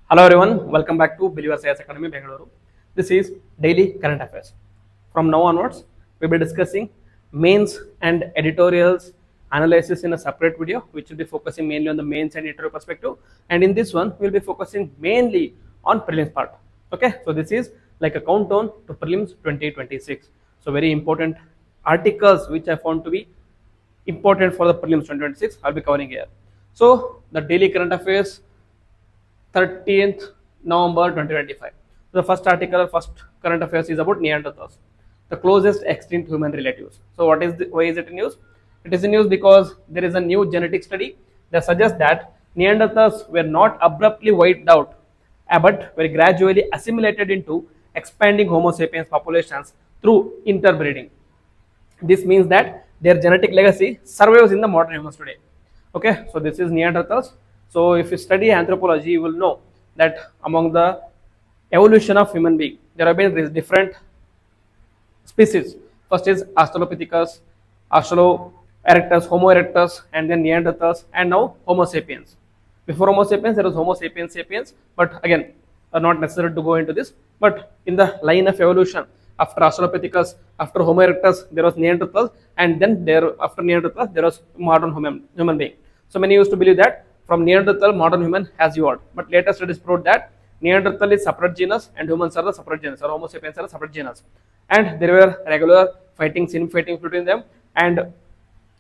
Hello everyone, welcome back to Believer Science Academy, Bengaluru. This is Daily Current Affairs. From now onwards, we'll be discussing mains and editorials analysis in a separate video, which will be focusing mainly on the mains and editorial perspective. And in this one, we'll be focusing mainly on prelims part. Okay, so this is like a countdown to prelims 2026. So very important articles which I found to be important for the prelims 2026. I'll be covering here. So the Daily Current Affairs 13th November 2025. The first article, first current affairs is about Neanderthals, the closest extinct human relatives. So why is it in news? It is in news because there is a new genetic study that suggests that Neanderthals were not abruptly wiped out, but were gradually assimilated into expanding Homo sapiens populations through interbreeding. This means that their genetic legacy survives in the modern humans today. Okay, so this is Neanderthals. So if you study anthropology, you will know that among the evolution of human being, there have been different species. First is Australopithecus, Australo erectus, Homo erectus, and then Neanderthals, and now Homo sapiens. Before Homo sapiens, there was Homo sapiens sapiens, but again, not necessary to go into this. But in the line of evolution, after Australopithecus, after Homo erectus, there was Neanderthals, and then after Neanderthals, there was modern human being. So many used to believe that from Neanderthal, modern human has evolved. But later studies proved that Neanderthal is separate genus and humans are the separate genus, or Homo sapiens are the separate genus. And there were regular fighting between them, and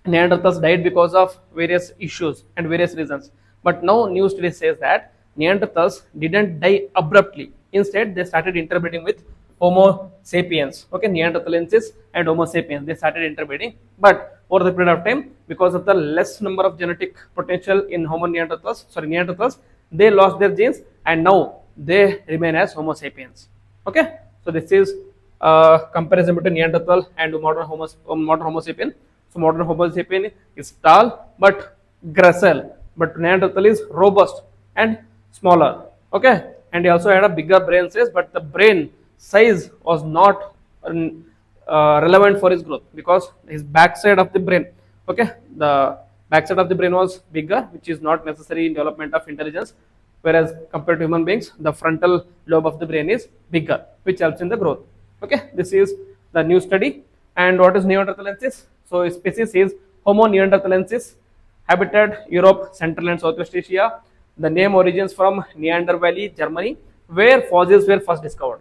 Neanderthals died because of various issues and various reasons. But now new study says that Neanderthals didn't die abruptly. Instead, they started interbreeding with Homo sapiens, okay, Neanderthalensis and Homo sapiens. They started interbreeding, but over the period of time, because of the less number of genetic potential in Neanderthals, they lost their genes and now they remain as Homo sapiens. Okay, so this is comparison between Neanderthal and modern Homo sapien. So modern Homo sapien is tall but gracile, but Neanderthal is robust and smaller. Okay, and he also had a bigger brain size, but the brain size was not relevant for his growth because his backside of the brain, okay, the backside of the brain was bigger, which is not necessary in development of intelligence, whereas compared to human beings, the frontal lobe of the brain is bigger, which helps in the growth. Okay, this is the new study. And what is Neanderthalensis? So a species is Homo neanderthalensis, habitat Europe, Central and Southwest Asia. The name origins from Neander Valley, Germany, where fossils were first discovered.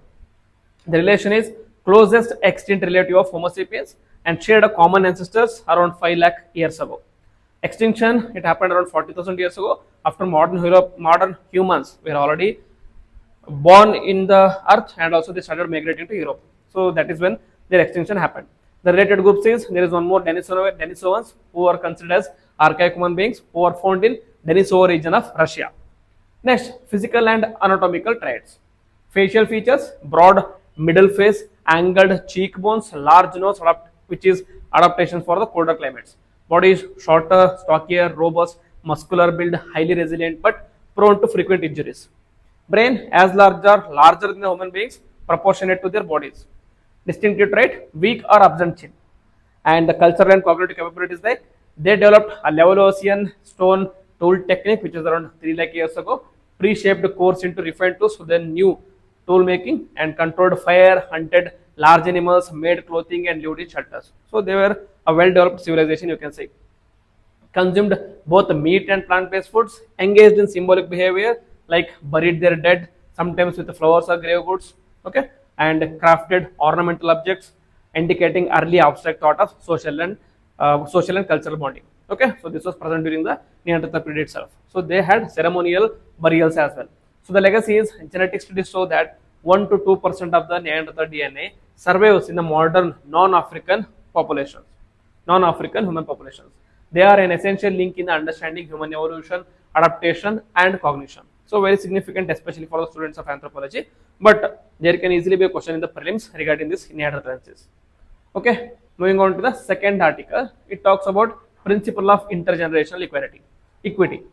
The relation is closest extinct relative of Homo sapiens and shared a common ancestors around 5 lakh years ago. Extinction, it happened around 40,000 years ago after modern humans were already born in the earth, and also they started migrating to Europe. So that is when their extinction happened. The related group says there is one more Denisovans who are considered as archaic human beings who are found in Denisovo region of Russia. Next, physical and anatomical traits. Facial features: broad middle face, angled cheekbones, large nose, which is adaptation for the colder climates. Body is shorter, stockier, robust, muscular build, highly resilient, but prone to frequent injuries. Brain as larger than the human beings, proportionate to their bodies. Distinctive trait: weak or absent chin. And the cultural and cognitive capabilities, like they developed a Levalloisian stone tool technique, which is around 3 lakh years ago, pre-shaped course into refined tools, so then new tool making, and controlled fire, hunted large animals, made clothing, and lived in shelters. So they were a well-developed civilization, you can say. Consumed both meat and plant-based foods, engaged in symbolic behavior like buried their dead, sometimes with flowers or grave goods, okay, and crafted ornamental objects, indicating early abstract thought of social and cultural bonding. Okay, so this was present during the Neanderthal period itself. So they had ceremonial burials as well. So the legacy is genetic studies show that 1 to 2% of the Neanderthal DNA survives in the modern non-African populations, non-African human populations. They are an essential link in the understanding human evolution, adaptation, and cognition. So very significant, especially for the students of anthropology. But there can easily be a question in the prelims regarding this Neanderthalensis. Okay, moving on to the second article. It talks about principle of intergenerational equity.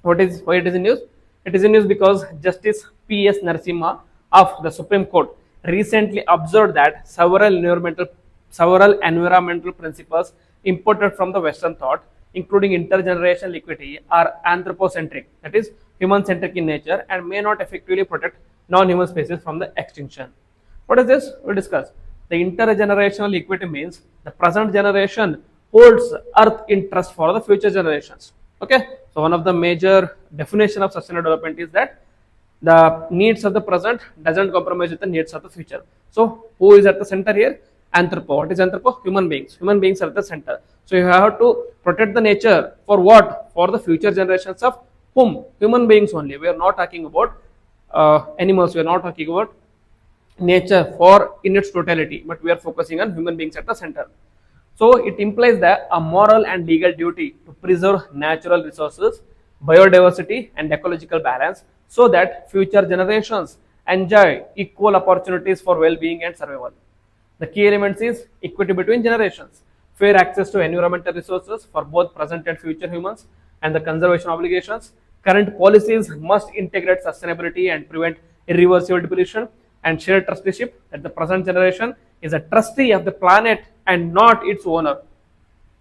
Why it is in news? It is in news because Justice P.S. Narasimha of the Supreme Court recently observed that several environmental principles imported from the Western thought, including intergenerational equity, are anthropocentric, that is, human-centric in nature and may not effectively protect non-human species from the extinction. What is this? We'll discuss. The intergenerational equity means the present generation holds Earth in trust for the future generations. Okay, so one of the major definition of sustainable development is that the needs of the present doesn't compromise with the needs of the future. So who is at the center here? Anthropo. What is anthropo? Human beings. Human beings are at the center. So you have to protect the nature for what? For the future generations of whom? Human beings only. We are not talking about animals. We are not talking about nature for in its totality, but we are focusing on human beings at the center. So it implies that a moral and legal duty to preserve natural resources, biodiversity and ecological balance so that future generations enjoy equal opportunities for well-being and survival. The key elements is equity between generations, fair access to environmental resources for both present and future humans, and the conservation obligations. Current policies must integrate sustainability and prevent irreversible depletion, and shared trusteeship, that the present generation is a trustee of the planet and not its owner.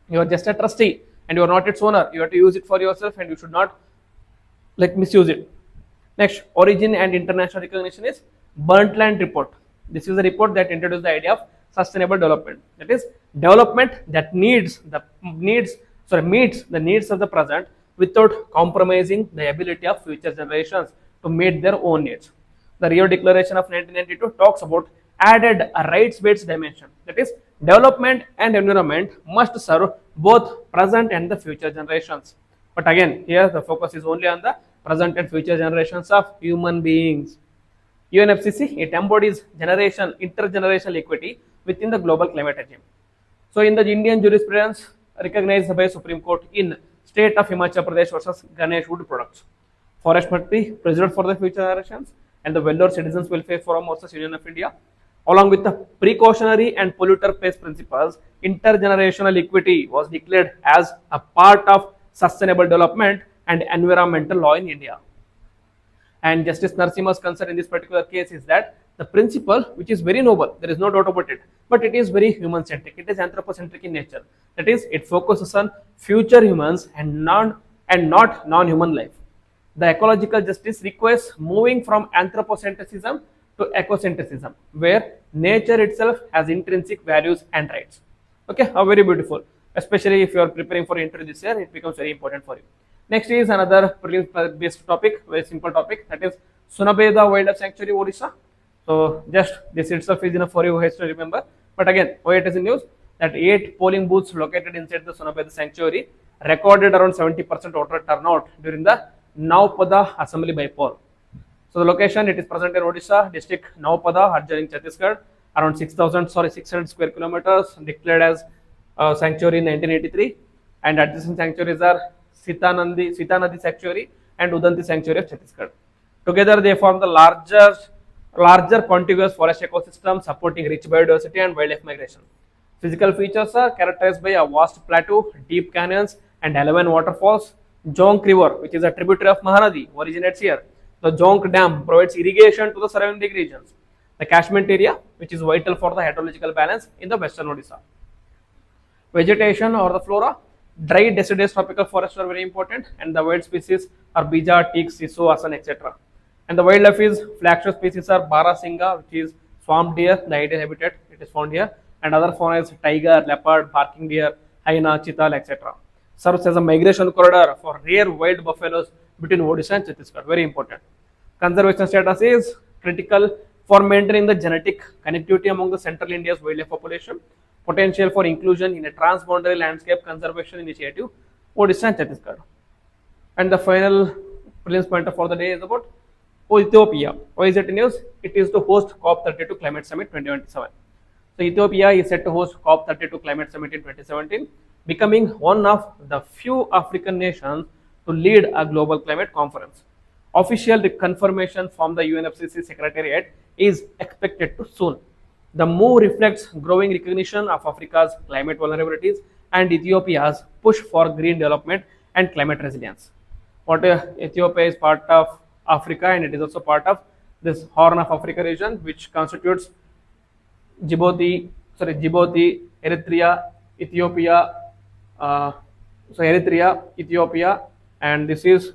You are just a trustee and you are not its owner. You have to use it for yourself and you should not misuse it. Next, origin and international recognition is Brundtland report. This is a report that introduced the idea of sustainable development. That is development that meets the needs of the present without compromising the ability of future generations to meet their own needs. The Rio Declaration of 1992 talks about added a rights-based dimension. That is, development and environment must serve both present and the future generations. But again, here the focus is only on the present and future generations of human beings. UNFCCC, it embodies intergenerational equity within the global climate regime. So in the Indian jurisprudence recognized by Supreme Court in state of Himachal Pradesh versus Ganesh wood products, forest must be preserved for the future generations, and the Welfare Citizens Welfare Forum versus Union of India, along with the precautionary and polluter pays principles, intergenerational equity was declared as a part of sustainable development and environmental law in India. And Justice Narasimha's concern in this particular case is that the principle, which is very noble, there is no doubt about it, but it is very human-centric. It is anthropocentric in nature. That is, it focuses on future humans and not non-human life. The ecological justice requires moving from anthropocentrism to ecocentrism, where nature itself has intrinsic values and rights. Okay, how very beautiful. Especially if you are preparing for interview this year, it becomes very important for you. Next is another prelims-based topic, very simple topic, that is Sunabeda Wildlife Sanctuary, Odisha. So just this itself is enough for you guys to remember. But again, why it is in news that 8 polling booths located inside the Sunabeda Sanctuary recorded around 70% voter turnout during the Naupada Assembly by poll. So the location, it is present in Odisha district Naupada, adjoining Chhattisgarh, around 600 square kilometers, declared as sanctuary in 1983, and adjacent sanctuaries are Sita Nadi Sanctuary and Udanti Sanctuary of Chhattisgarh. Together they form the larger contiguous forest ecosystem supporting rich biodiversity and wildlife migration. Physical features are characterized by a vast plateau, deep canyons and 11 waterfalls. Jonk River, which is a tributary of Mahanadi, originates here. The Jonk Dam provides irrigation to the surrounding regions. The catchment area, which is vital for the hydrological balance in the western Odisha. Vegetation or the flora, dry deciduous tropical forests are very important, and the wild species are bija, teak, sisu, asan, etc. And the wildlife is flagship species are Barasinga, which is swamp deer, the ideal habitat, it is found here, and other fauna is tiger, leopard, barking deer, hyena, chital, etc. Serves as a migration corridor for rare wild buffaloes between Odisha and Chhattisgarh, very important. Conservation status is critical for maintaining the genetic connectivity among the central India's wildlife population. Potential for inclusion in a transboundary landscape conservation initiative, Odisha and Chhattisgarh. And the final prelims pointer for the day is about Ethiopia. Why is it in news? It is to host COP32 Climate Summit 2027. So Ethiopia is set to host COP32 Climate Summit in 2017, becoming one of the few African nations to lead a global climate conference. Official confirmation from the UNFCCC Secretariat is expected to soon. The move reflects growing recognition of Africa's climate vulnerabilities and Ethiopia's push for green development and climate resilience. Ethiopia is part of Africa, and it is also part of this Horn of Africa region, which constitutes Djibouti, Eritrea, Ethiopia, Ethiopia, and this is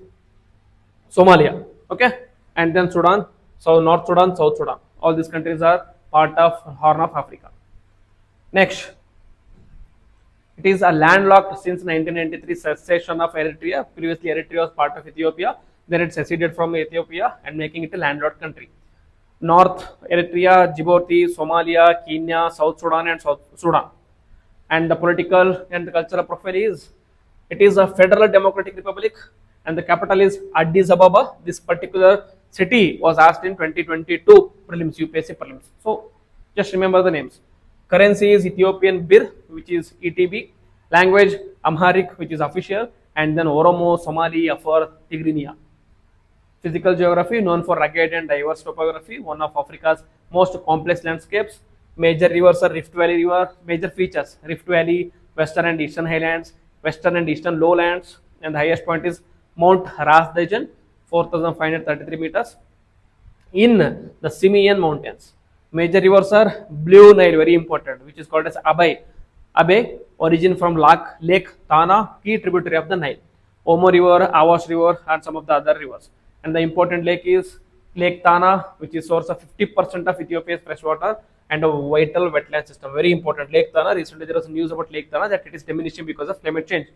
Somalia, okay, and then Sudan, so North Sudan, South Sudan, all these countries are part of Horn of Africa. Next, it is a landlocked since 1993 secession of Eritrea. Previously, Eritrea was part of Ethiopia. Then it seceded from Ethiopia and making it a landlocked country. North Eritrea, Djibouti, Somalia, Kenya, South Sudan, and South Sudan. And the political and the cultural profile is, it is a federal democratic republic, and the capital is Addis Ababa. This particular city was asked in 2022 prelims, UPSC prelims. So just remember the names. Currency is Ethiopian birr, which is ETB. Language Amharic, which is official, and then Oromo, Somali, Afar, Tigrinya. Physical geography, known for rugged and diverse topography, one of Africa's most complex landscapes. Major rivers are Rift Valley River. Major features: Rift Valley, Western and Eastern Highlands, Western and Eastern Lowlands, and the highest point is Mount Ras Dajan, 4,533 meters, in the Simeon Mountains. Major rivers are Blue Nile, very important, which is called as Abai. Abai, origin from Lake Tana, key tributary of the Nile. Omo River, Awash River, and some of the other rivers. And the important lake is Lake Tana, which is source of 50% of Ethiopia's fresh water and a vital wetland system. Very important, Lake Tana. Recently, there was news about Lake Tana that it is diminishing because of climate change.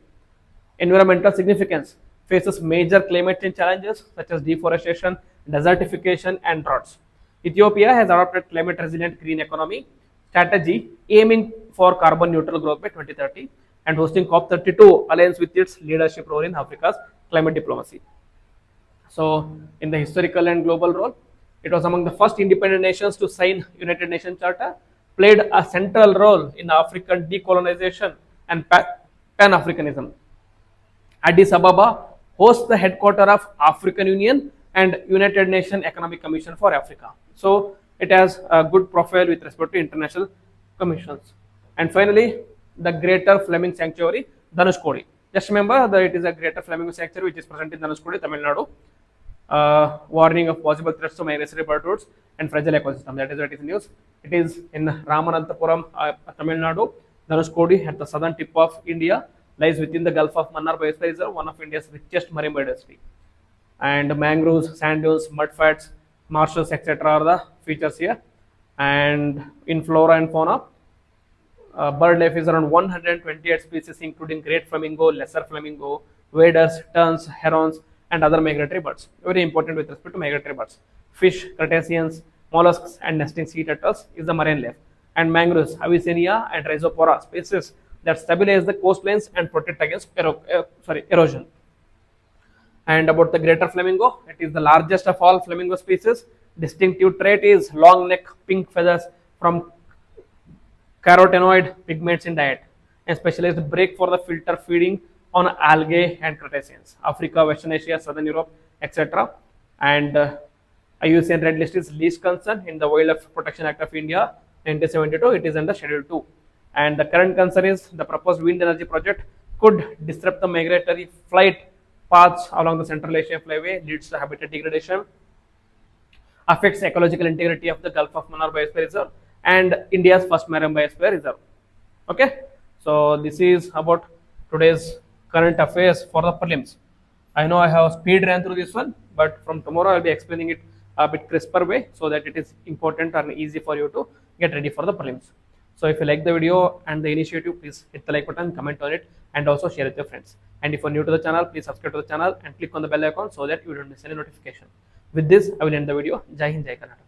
Environmental significance: faces major climate change challenges such as deforestation, desertification, and droughts. Ethiopia has adopted climate resilient green economy strategy aiming for carbon neutral growth by 2030 and hosting COP32 aligns with its leadership role in Africa's climate diplomacy. So in the historical and global role, it was among the first independent nations to sign United Nations Charter, played a central role in African decolonization and Pan-Africanism. Addis Ababa hosts the headquarters of African Union and United Nations Economic Commission for Africa. So it has a good profile with respect to international commissions. And finally, the Greater Fleming Sanctuary, Dhanushkodi. Just remember that it is a Greater Flamingo Sanctuary which is present in Dhanushkodi, Tamil Nadu. Warning of possible threats to migratory birds and fragile ecosystem. That is what is in news. It is in Ramanathapuram, Tamil Nadu. Dhanushkodi, at the southern tip of India, lies within the Gulf of Mannar Biosphere Reserve, one of India's richest marine biodiversity. And mangroves, sand dunes, mudflats, marshes, etc. are the features here. And in flora and fauna, bird life is around 128 species, including great flamingo, lesser flamingo, waders, terns, herons, and other migratory birds. Very important with respect to migratory birds. Fish, crustaceans, mollusks, and nesting sea turtles is the marine life. And mangroves, Avicennia and Rhizopora species that stabilize the coastlines and protect against erosion. And about the greater flamingo, it is the largest of all flamingo species. Distinctive trait is long neck, pink feathers from carotenoid pigments in diet, and specialized break for the filter feeding on algae and crustaceans. Africa, Western Asia, Southern Europe, etc. And IUCN Red List is least concern in the Wildlife Protection Act of India 1972. It is under Schedule 2. And the current concern is the proposed wind energy project could disrupt the migratory flight paths along the Central Asian flyway, leads to habitat degradation, affects ecological integrity of the Gulf of Mannar Biosphere Reserve and India's first marine biosphere reserve. Okay, so this is about today's current affairs for the prelims. I know I have speed ran through this one, but from tomorrow I'll be explaining it a bit crisper way so that it is important and easy for you to get ready for the prelims. So if you like the video and the initiative, please hit the like button, comment on it, and also share with your friends. And if you're new to the channel, please subscribe to the channel and click on the bell icon so that you don't miss any notification. With this, I will end the video. Jai Hind, Jai Karnataka.